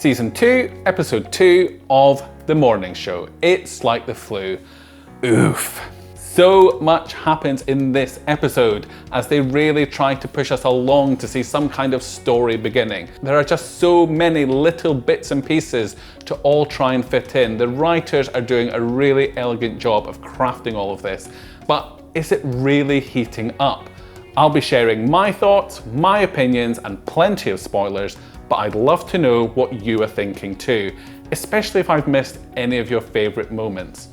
Season 2, Episode 2 of The Morning Show. It's like the flu. Oof. So much happens in this episode as they really try to push us along to see some kind of story beginning. There are just so many little bits and pieces to all try and fit in. The writers are doing a really elegant job of crafting all of this, but is it really heating up? I'll be sharing my thoughts, my opinions, and plenty of spoilers, but I'd love to know what you are thinking too, especially if I've missed any of your favourite moments.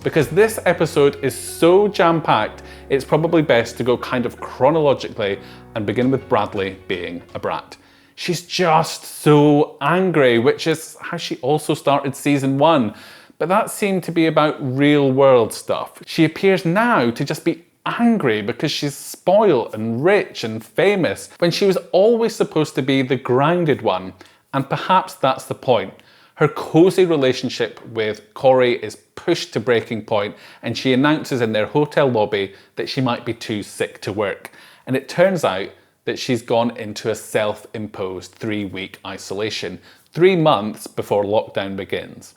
Because this episode is so jam-packed, it's probably best to go kind of chronologically and begin with Bradley being a brat. She's just so angry, which is how she also started season 1, but that seemed to be about real world stuff. She appears now to just be angry because she's spoiled and rich and famous, when she was always supposed to be the grounded one, and perhaps that's the point. Her cozy relationship with Corey is pushed to breaking point, and she announces in their hotel lobby that she might be too sick to work. And it turns out that she's gone into a self-imposed 3-week isolation, 3 months before lockdown begins.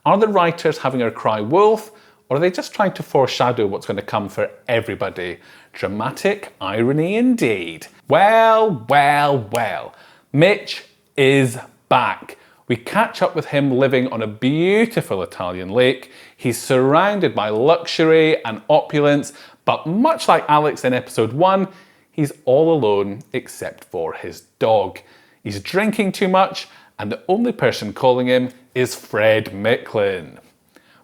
Are the writers having her cry wolf, or are they just trying to foreshadow what's going to come for everybody? Dramatic irony indeed. Well. Mitch is back. We catch up with him living on a beautiful Italian lake. He's surrounded by luxury and opulence, but much like Alex in episode 1, he's all alone except for his dog. He's drinking too much, and the only person calling him is Fred Micklin.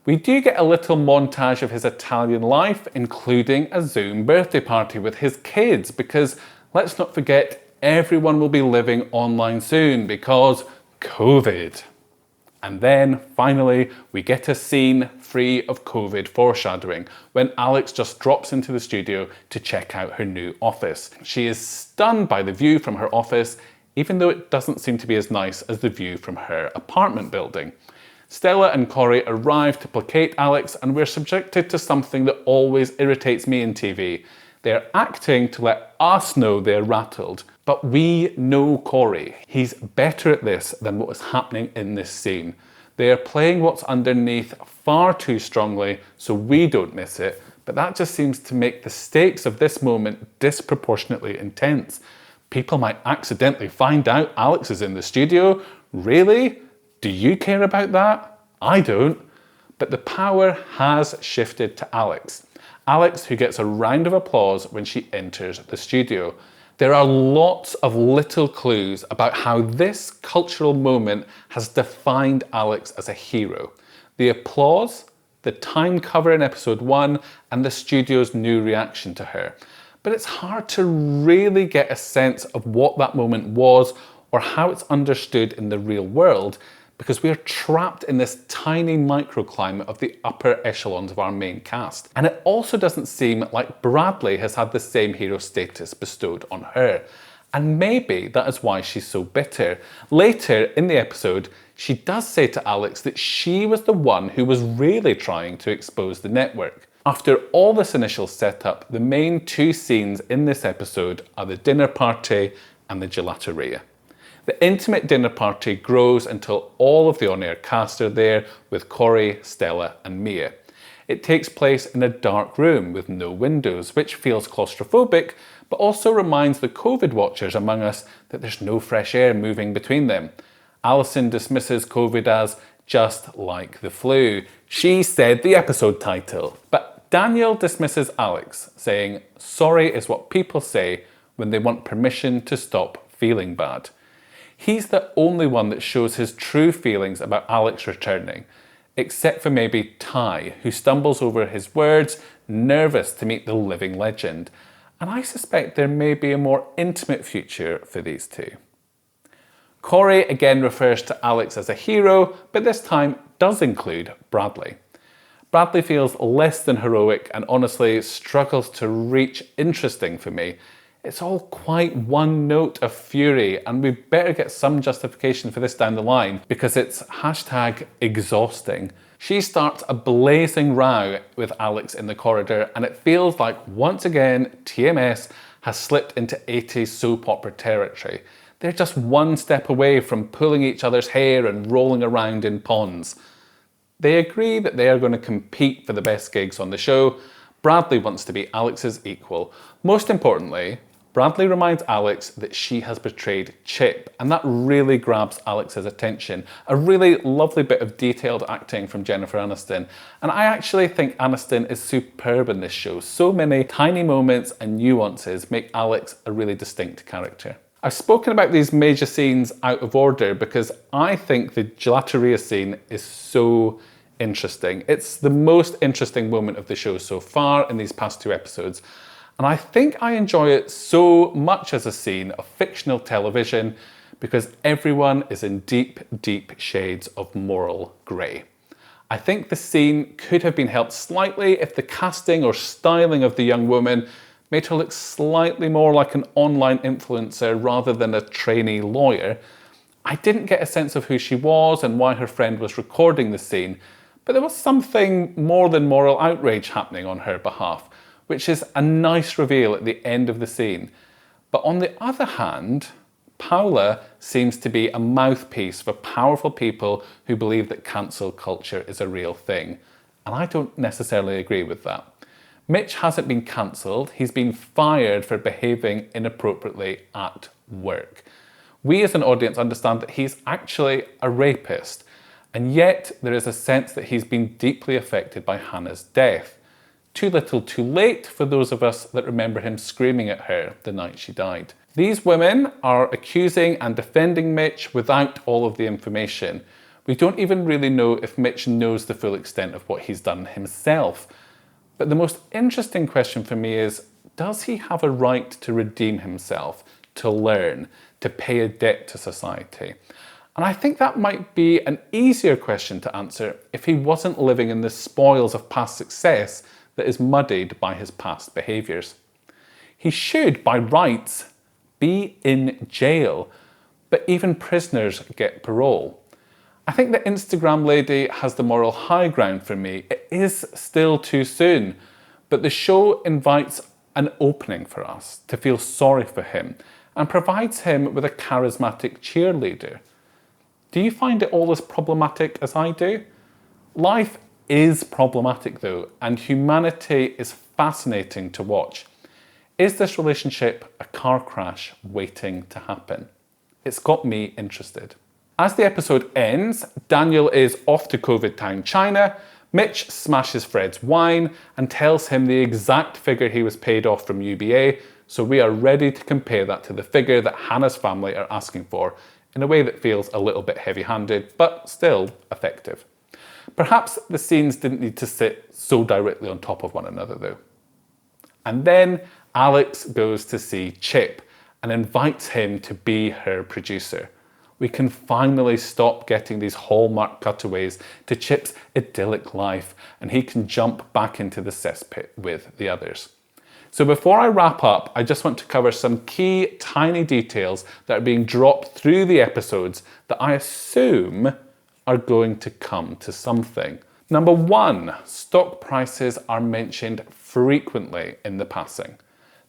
We do get a little montage of his Italian life, including a Zoom birthday party with his kids, because let's not forget, everyone will be living online soon because COVID. And then finally we get a scene free of COVID foreshadowing when Alex just drops into the studio to check out her new office. She is stunned by the view from her office, even though it doesn't seem to be as nice as the view from her apartment building. Stella and Corey arrive to placate Alex, and we're subjected to something that always irritates me in TV. They're acting to let us know they're rattled. But we know Corey. He's better at this than what is happening in this scene. They are playing what's underneath far too strongly so we don't miss it, but that just seems to make the stakes of this moment disproportionately intense. People might accidentally find out Alex is in the studio. Really? Do you care about that? I don't. But the power has shifted to Alex. Alex, who gets a round of applause when she enters the studio. There are lots of little clues about how this cultural moment has defined Alex as a hero. The applause, the time cover in episode 1, and the studio's new reaction to her. But it's hard to really get a sense of what that moment was or how it's understood in the real world, because we are trapped in this tiny microclimate of the upper echelons of our main cast. And it also doesn't seem like Bradley has had the same hero status bestowed on her. And maybe that is why she's so bitter. Later in the episode, she does say to Alex that she was the one who was really trying to expose the network. After all this initial setup, the main 2 scenes in this episode are the dinner party and the gelateria. The intimate dinner party grows until all of the on-air cast are there with Corey, Stella and Mia. It takes place in a dark room with no windows, which feels claustrophobic, but also reminds the COVID watchers among us that there's no fresh air moving between them. Alison dismisses COVID as just like the flu. She said the episode title. But Daniel dismisses Alex, saying sorry is what people say when they want permission to stop feeling bad. He's the only one that shows his true feelings about Alex returning, except for maybe Ty, who stumbles over his words, nervous to meet the living legend. And I suspect there may be a more intimate future for these two. Corey again refers to Alex as a hero, but this time does include Bradley. Bradley feels less than heroic and honestly struggles to reach interesting for me. It's all quite one note of fury, and we better get some justification for this down the line because it's #exhausting. She starts a blazing row with Alex in the corridor, and it feels like once again TMS has slipped into 80s soap opera territory. They're just one step away from pulling each other's hair and rolling around in ponds. They agree that they are going to compete for the best gigs on the show. Bradley wants to be Alex's equal. Most importantly, Bradley reminds Alex that she has betrayed Chip, and that really grabs Alex's attention. A really lovely bit of detailed acting from Jennifer Aniston. And I actually think Aniston is superb in this show. So many tiny moments and nuances make Alex a really distinct character. I've spoken about these major scenes out of order because I think the gelateria scene is so interesting. It's the most interesting moment of the show so far in these past 2 episodes. And I think I enjoy it so much as a scene of fictional television because everyone is in deep, deep shades of moral grey. I think the scene could have been helped slightly if the casting or styling of the young woman made her look slightly more like an online influencer rather than a trainee lawyer. I didn't get a sense of who she was and why her friend was recording the scene, but there was something more than moral outrage happening on her behalf, which is a nice reveal at the end of the scene. But on the other hand, Paula seems to be a mouthpiece for powerful people who believe that cancel culture is a real thing. And I don't necessarily agree with that. Mitch hasn't been cancelled, he's been fired for behaving inappropriately at work. We as an audience understand that he's actually a rapist, and yet there is a sense that he's been deeply affected by Hannah's death. Too little too late for those of us that remember him screaming at her the night she died. These women are accusing and defending Mitch without all of the information. We don't even really know if Mitch knows the full extent of what he's done himself. But the most interesting question for me is, does he have a right to redeem himself, to learn, to pay a debt to society? And I think that might be an easier question to answer if he wasn't living in the spoils of past success that is muddied by his past behaviours. He should, by rights, be in jail, but even prisoners get parole. I think the Instagram lady has the moral high ground for me. It is still too soon, but the show invites an opening for us to feel sorry for him and provides him with a charismatic cheerleader. Do you find it all as problematic as I do? Life is problematic though, and humanity is fascinating to watch. Is this relationship a car crash waiting to happen? It's got me interested. As the episode ends, Daniel is off to COVID Town, China. Mitch smashes Fred's wine and tells him the exact figure he was paid off from UBA, so we are ready to compare that to the figure that Hannah's family are asking for, in a way that feels a little bit heavy-handed, but still effective. Perhaps the scenes didn't need to sit so directly on top of one another though. And then Alex goes to see Chip and invites him to be her producer. We can finally stop getting these hallmark cutaways to Chip's idyllic life, and he can jump back into the cesspit with the others. So before I wrap up, I just want to cover some key tiny details that are being dropped through the episodes that I assume are going to come to something. Number 1, stock prices are mentioned frequently in the passing.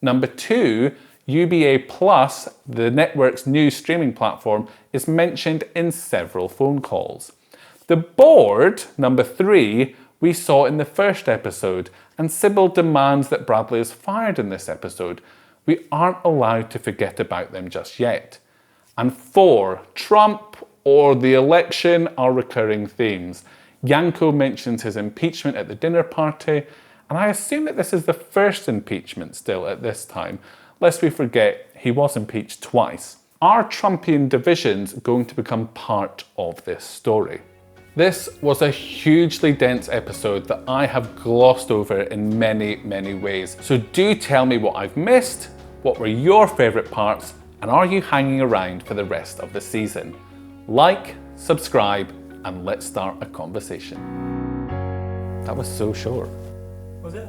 Number 2, UBA Plus, the network's new streaming platform, is mentioned in several phone calls. The board, number 3, we saw in the first episode, and Sybil demands that Bradley is fired in this episode. We aren't allowed to forget about them just yet. And 4, Trump or the election are recurring themes. Yanko mentions his impeachment at the dinner party, and I assume that this is the first impeachment still at this time. Lest we forget, he was impeached twice. Are Trumpian divisions going to become part of this story? This was a hugely dense episode that I have glossed over in many, many ways. So do tell me what I've missed, what were your favourite parts, and are you hanging around for the rest of the season? Like, subscribe, and let's start a conversation. That was so short. Was it?